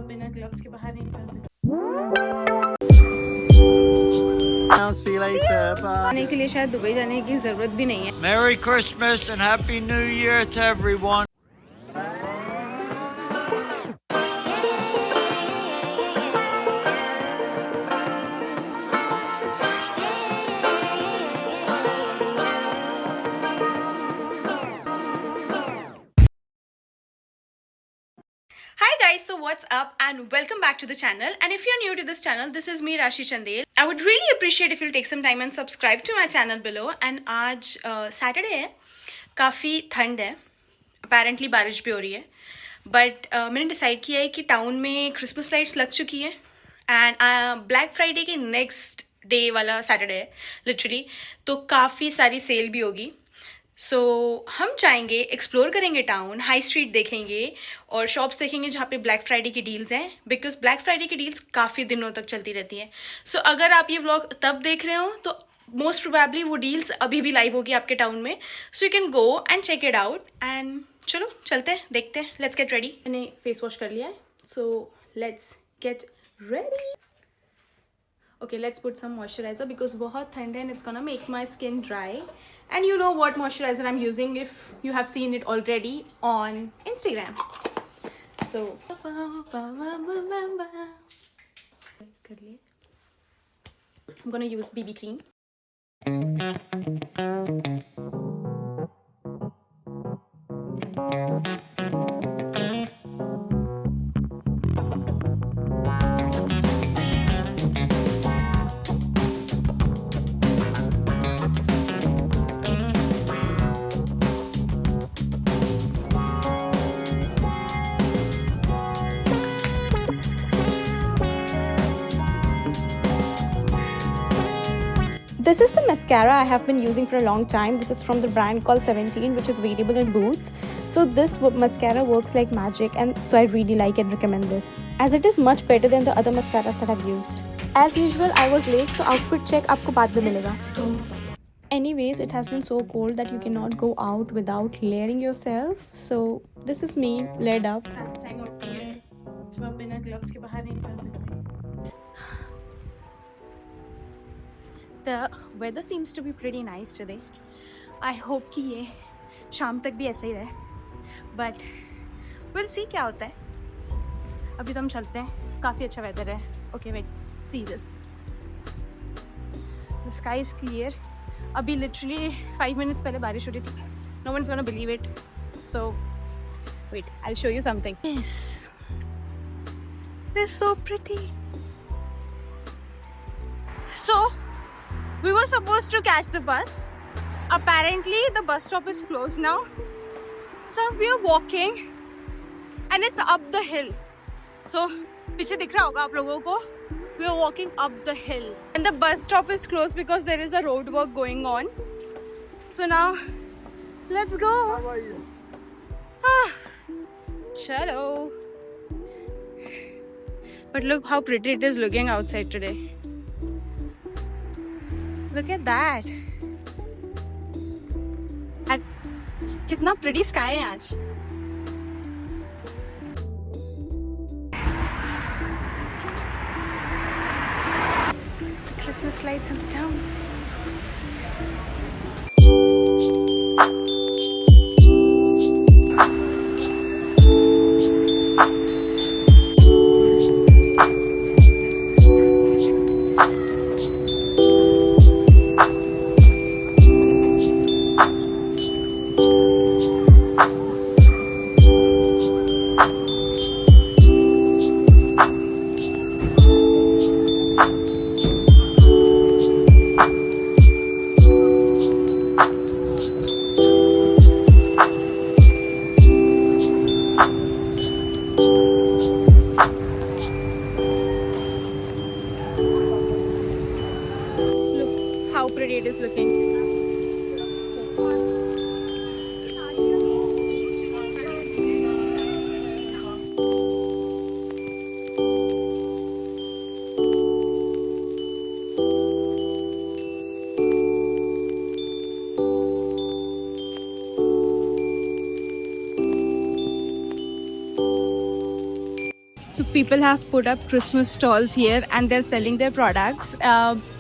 बिना ग्लव्स के बाहर नहीं निकल सकते। I'll see you later. Bye. जाने के लिए शायद दुबई जाने की जरूरत भी नहीं है। Merry Christmas and Happy New Year to everyone. Hi guys, so what's up and welcome back to the channel. And if you're new to this channel, this is me Rashi Chandel. I would really appreciate if you'll take some time and subscribe to my channel below. And आज Saturday है, काफ़ी ठंड है, apparently बारिश भी हो रही है, बट मैंने डिसाइड किया है कि टाउन में क्रिसमस लाइट्स लग चुकी है एंड ब्लैक फ्राइडे के नेक्स्ट डे वाला सैटरडे है लिटरली, तो काफ़ी सारी सेल भी होगी। सो हम जाएंगे, एक्सप्लोर करेंगे टाउन, हाई स्ट्रीट देखेंगे और शॉप्स देखेंगे जहाँ पे ब्लैक फ्राइडे की डील्स हैं, बिकॉज ब्लैक फ्राइडे की डील्स काफ़ी दिनों तक चलती रहती हैं। सो अगर आप ये व्लॉग तब देख रहे हो तो मोस्ट प्रोबेबली वो डील्स अभी भी लाइव होगी आपके टाउन में, so you can go and check it out. And चलो चलते हैं, देखते हैं, लेट्स गेट रेडी। मैंने फेस वॉश कर लिया है, so let's get ready. Okay, let's put some moisturizer because बहुत ठंड है and it's gonna make my skin dry. And you know what moisturizer I'm using if you have seen it already on Instagram. So, I'm gonna use BB cream. This is the mascara I have been using for a long time. This is from the brand called 17, which is available in Boots. So this mascara works like magic, and so I really like and recommend this, as it is much better than the other mascaras that I've used. As usual, I was late, so outfit check आपको बाद में मिलेगा. Anyways, it has been so cold that you cannot go out without layering yourself. So this is me layered up. Time of the year, जब आप बिना gloves के बाहर नहीं निकल सकते. The weather seems to be pretty nice today. I hope कि ये शाम तक भी ऐसा ही रहे. But we'll see क्या होता है. अभी तो हम चलते हैं. काफ़ी अच्छा weather है. Okay, wait. See this. The sky is clear. अभी literally 5 minutes पहले बारिश हो रही थी. No one's gonna believe it. So wait, I'll show you something. Yes. They're so pretty. So we were supposed to catch the bus. Apparently the bus stop is closed now. So we are walking and it's up the hill. So पीछे दिख रहा होगा आप लोगों को. We are walking up the hill and the bus stop is closed because there is a road work going on. So now let's go. Chalo. But look how pretty it is looking outside today. Look at that. And कितना pretty sky है आज. Christmas lights in town. How pretty it is looking. So people have put up Christmas stalls here and they're selling their products.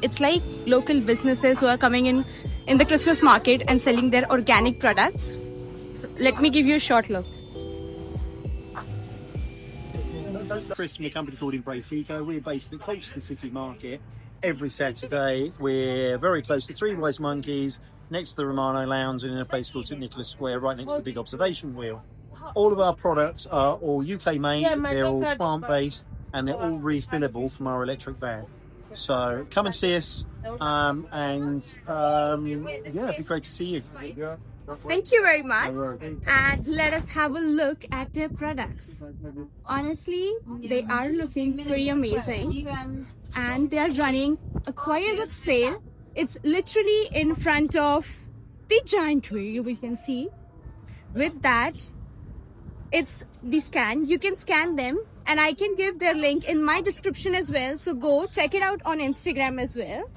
It's like local businesses who are coming in the Christmas market and selling their organic products. So let me give you a short look. Chris from a company called Embrace Eco. We're based at Colchester City Market every Saturday. We're very close to Three Wise Monkeys, next to the Romano Lounge, and in a place called St Nicholas Square, right next to the big observation wheel. All of our products are all UK made, they're all plant based, and they're all refillable from our electric van. So come and see us, yeah, it'd be great to see you. Thank you very much. And let us have a look at their products. Honestly, they are looking pretty amazing. And they are running a quite a good sale. It's literally in front of the giant wheel, we can see. With that, it's the scan. You can scan them and I can give their link in my description as well. So go check it out on Instagram as well.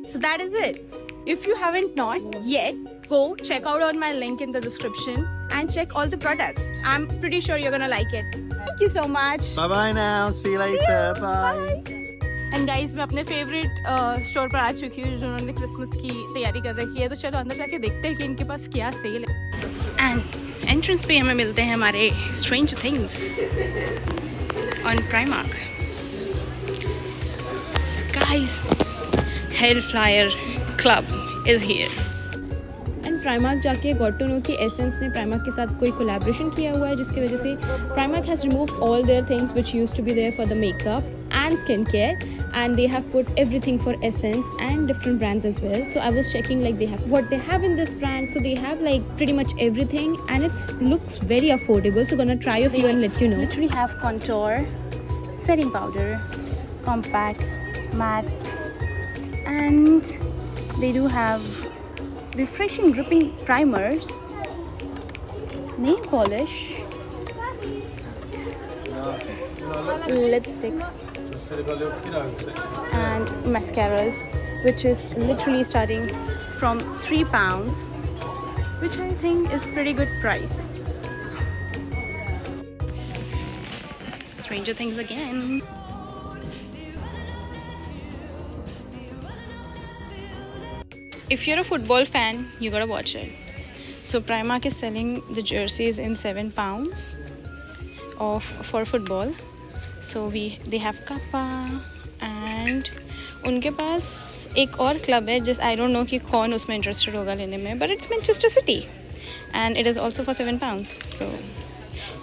So that is it. If you haven't not yet, go check out on my link in the description and check all the products. I'm pretty sure you're gonna like it. Thank you so much. Bye bye now. See you later. Bye. And guys मैं अपने favourite store पर आ चुकी हूँ जिन्होंने Christmas की तैयारी कर रखी है, तो चलो अंदर जाके देखते हैं कि इनके पास क्या सेल है। एंड एंट्रेंस पे हमें मिलते हैं हमारे strange things on Primark. Guys, hello flyer club is here. And Primark जाके गॉट टू नो कि एसेंस ने प्राइमार्क के साथ कोई कोलैबोरेशन किया हुआ है, जिसकी वजह से Primark has removed all their things which used to be there for the makeup and skincare, and they have put everything for Essence and different brands as well. So I was checking like what they have in this brand. So they have like pretty much everything and it looks very affordable. So gonna try a few and let you know. Literally have contour, setting powder, compact, matte, and they do have refreshing gripping primers, nail polish, lipsticks and mascaras, which is literally starting from £3, which I think is pretty good price. Stranger Things again. If you're a football fan, you gotta watch it. So Primark is selling the jerseys in £7 for football. So they have Kappa, and उनके पास एक और club है जिस I don't know कि कौन उसमें interested होगा लेने में, but it's Manchester city and it is also for £7. So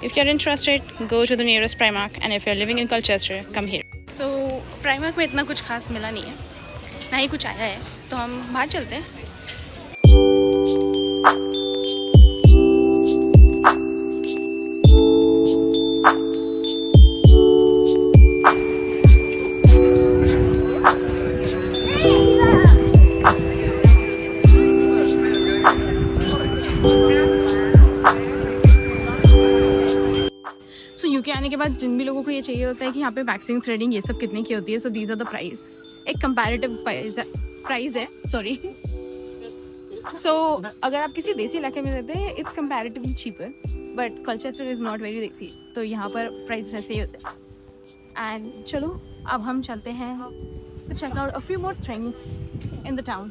if you're interested, go to the nearest Primark, and if you're living in Colchester, come here. So Primark में इतना कुछ खास मिला नहीं है, ना ही कुछ आया है, तो हम बाहर चलते हैं। सो यूके आने के बाद जिन भी लोगों को ये चाहिए होता है कि यहाँ पे वैक्सिंग, थ्रेडिंग, ये सब कितने की होती है, so these are the price. एक कंपैरेटिव प्राइस है, सॉरी। सो अगर आप किसी देसी इलाके में रहते हैं, it's comparatively cheaper, but culture is not very desi, तो यहाँ पर प्राइस ऐसे ही होते हैं। एंड चलो अब हम चलते हैं to check out a few more things in the town.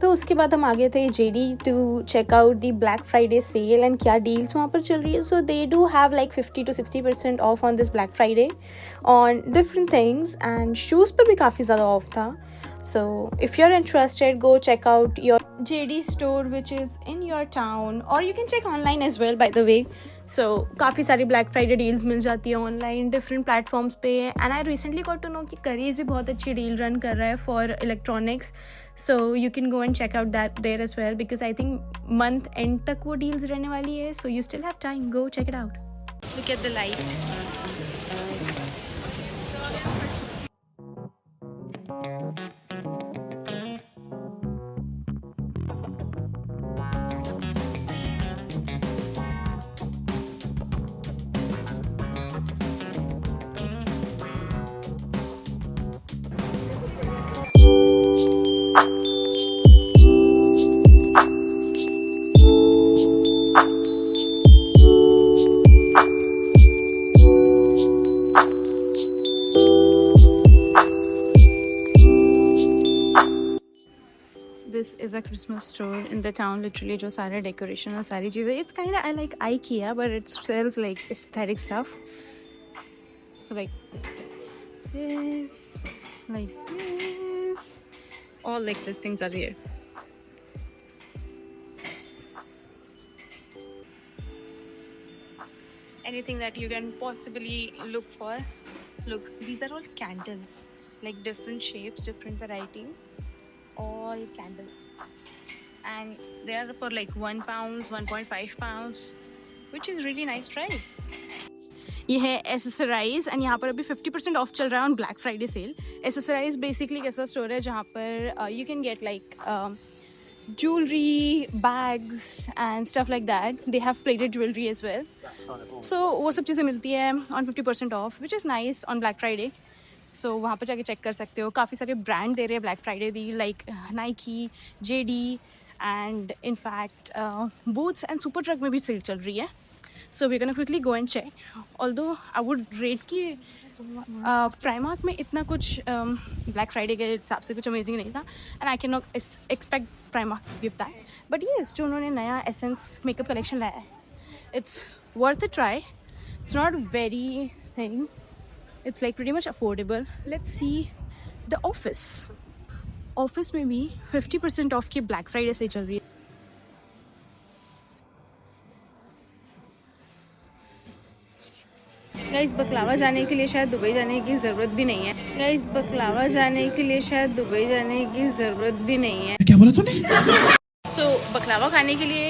तो उसके बाद हम आ गए थे JD to check out the Black Friday sale and क्या deals वहाँ पर चल रही है. So they do have like 50 to 60% off on this Black Friday on different things, and shoes पर भी काफ़ी ज़्यादा off था. So if you're interested, go check out your JD store which is in your town, or you can check online as well, by the way. So काफ़ी सारी Black Friday deals मिल जाती है online different platforms पे. And I recently got to know कि Currys भी बहुत अच्छी deal run कर रहा है for electronics. So you can go and check out that there as well, because I think month end तक वो deals रहने वाली है. So you still have time. Go check it out. Look at the light. this is a Christmas store in the town. Literally, जो सारा decoration और सारी चीजें. It's kind of I like IKEA, but it sells like aesthetic stuff. So like this, like this, all like these things are here. Anything that you can possibly look for. Look, these are all candles, like different shapes, different varieties, all candles, and they are for like £1, 1.5 pounds, which is really nice price. ये है एसेसराइज and यहाँ पर अभी 50% of चल रहा है on black Friday sale. Accessorize basically कैसा store है जहाँ पर you can get like jewelry, bags and stuff like that. They have plated jewelry as well. So वो सब चीज़ें मिलती है on 50% off, which is nice on Black Friday. So वहाँ पर जाके चेक कर सकते हो. काफ़ी सारे ब्रांड दे रहे हैं Black Friday भी, like Nike, JD and in fact Boots and Superdrug में भी सेल चल रही है. So we're gonna quickly go and check. Although I would rate कि Primark में इतना कुछ Black Friday के हिसाब से कुछ अमेजिंग नहीं था, and I cannot expect Primark to give that. But yes, जो उन्होंने नया Essence makeup collection लाया है, it's worth a try. It's not very thing. It's like pretty much affordable. Let's see the Office. Office में भी 50% off की Black Friday से चल रही है. गाइस बकलावा जाने के लिए शायद दुबई जाने की ज़रूरत भी नहीं है. गाइस बकलावा जाने के लिए शायद दुबई जाने की ज़रूरत भी नहीं है. क्या बोला तूने? सो बकलावा खाने के लिए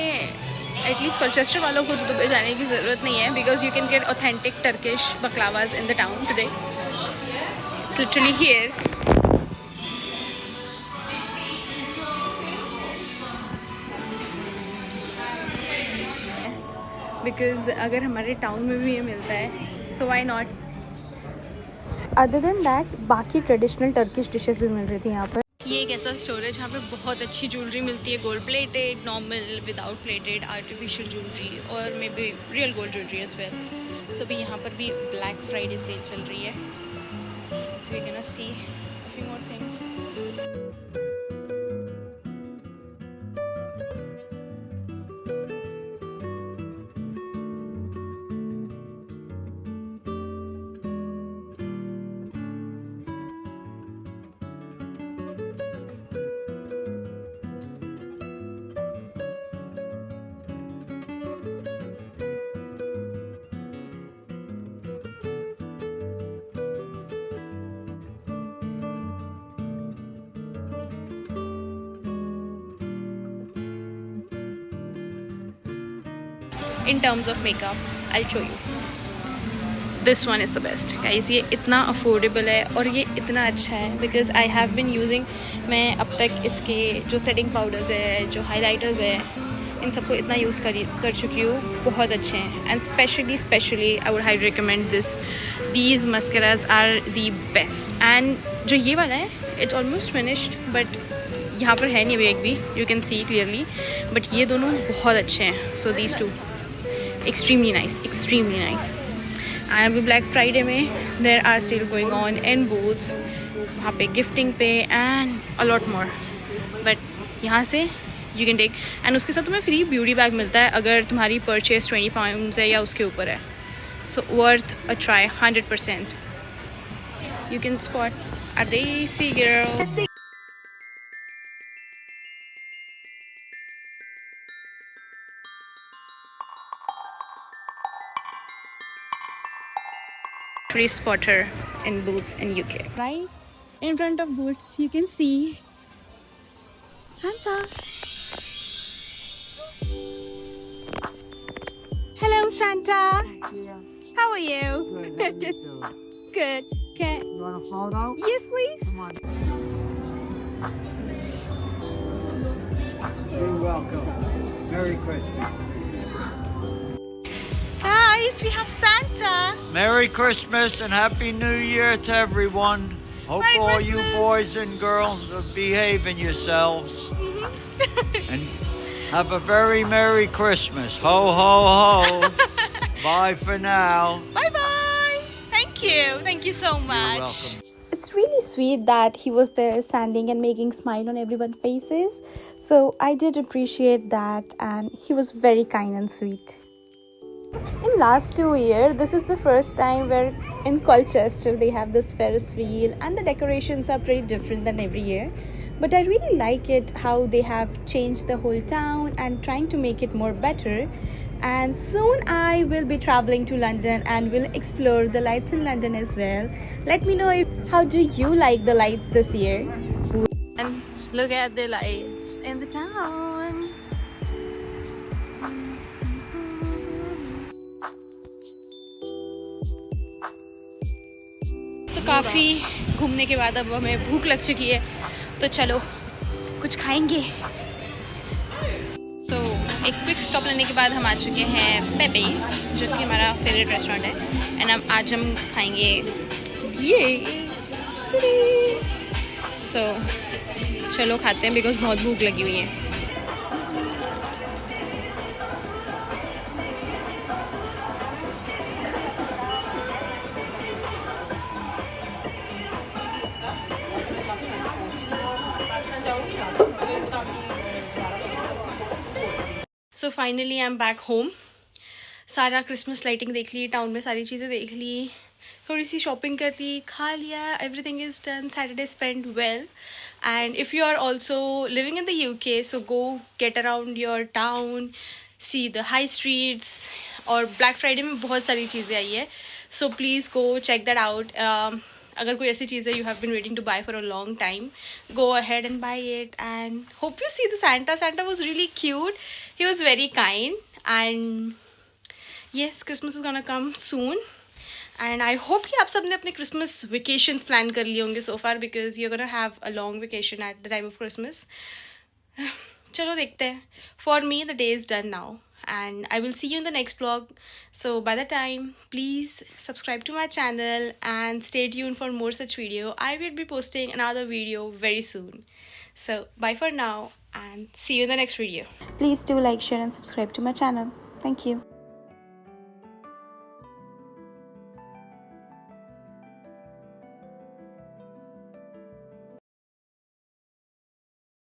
एटलीस्ट कॉलचेस्टर वालों को तो दुबई जाने की ज़रूरत नहीं है, because you can get authentic Turkish baklavas in the town today. It's literally here. Because अगर हमारे टाउन में भी ये मिलता है, so why not? Other than that, बाकी ट्रेडिशनल टर्किश डिशेस भी मिल रही थी यहाँ पर. ये एक ऐसा स्टोर है जहाँ पे बहुत अच्छी ज्वेलरी मिलती है, gold plated, normal, without plated, artificial jewellery और maybe real gold jewellery as well. So अभी यहाँ पर भी ब्लैक फ्राइडे सेल चल रही है. So we can see a few more things. In terms of makeup, I'll show you. This one is the best, guys. ये इतना affordable है और ये इतना अच्छा है because I have been using. मैं अब तक इसके जो setting powders है, जो highlighters है, इन सबको इतना यूज़ कर चुकी हूँ. बहुत अच्छे हैं. And especially I would highly recommend this. These mascaras are the best. And जो ये वाला है, it's almost finished, but यहाँ पर है नहीं अभी एक भी. You can see clearly. But ये दोनों बहुत अच्छे हैं. So these two. Extremely nice. And अभी ब्लैक फ्राइडे में there are still going on in Boots, वहाँ पे गिफ्टिंग पे and a lot more. But यहाँ से you can take, and उसके साथ तुम्हें फ्री ब्यूटी बैग मिलता है अगर तुम्हारी परचेज 20 pounds है या उसके ऊपर है. So worth a try, 100%. You can spot a Desi girl. Free spotter in Boots in UK. Right in front of Boots, you can see Santa. Hello, Santa. How are you? Good. Okay. You want a photo? Yes, please. Come on. You're welcome. Merry Christmas. Guys, we have Santa. Merry Christmas and Happy New Year to everyone. Hope Merry all you Christmas. boys and girls are behaving yourselves. And have a very Merry Christmas. Ho, ho, ho. Bye for now. Bye bye. Thank you. Thank you so much. You're welcome. it's really sweet that he was there standing and making smile on everyone's faces. So I did appreciate that, and he was very kind and sweet. In last 2 years, this is the first time where in Colchester they have this Ferris wheel, and the decorations are pretty different than every year. But I really like it how they have changed the whole town and trying to make it more better. And soon I will be traveling to London and will explore the lights in London as well. Let me know how do you like the lights this year. And look at the lights in the town. So काफ़ी घूमने के बाद अब हमें भूख लग चुकी है, तो चलो कुछ खाएंगे. तो एक क्विक स्टॉप लेने के बाद हम आ चुके हैं पेपेज, जो कि हमारा फेवरेट रेस्टोरेंट है. एंड आज हम खाएंगे ये. सो चलो खाते हैं, बिकॉज बहुत भूख लगी हुई है. So finally I am back home. सारा क्रिसमस लाइटिंग देख ली, टाउन में सारी चीज़ें देख ली, थोड़ी सी शॉपिंग कर ली, खा लिया. Everything is done. Saturday spend well. And if you are also living in the UK, so go get around your town, see the high streets. और ब्लैक फ्राइडे में बहुत सारी चीज़ें आई है, so please go check that out. अगर कोई ऐसी चीज़ है you have been waiting to buy for a long time, go ahead and buy it. And hope you see the Santa. Santa was really cute. He was very kind. And yes, Christmas is gonna come soon. And I hope कि आप सबने अपने Christmas vacations plan कर लिए होंगे so far, because you're gonna have a long vacation at the time of Christmas. चलो देखते हैं. For me, the day is done now. And I will see you in the next vlog. So by the time, please subscribe to my channel and stay tuned for more such video. I will be posting another video very soon. So bye for now and see you in the next video. Please do like, share and subscribe to my channel. Thank you.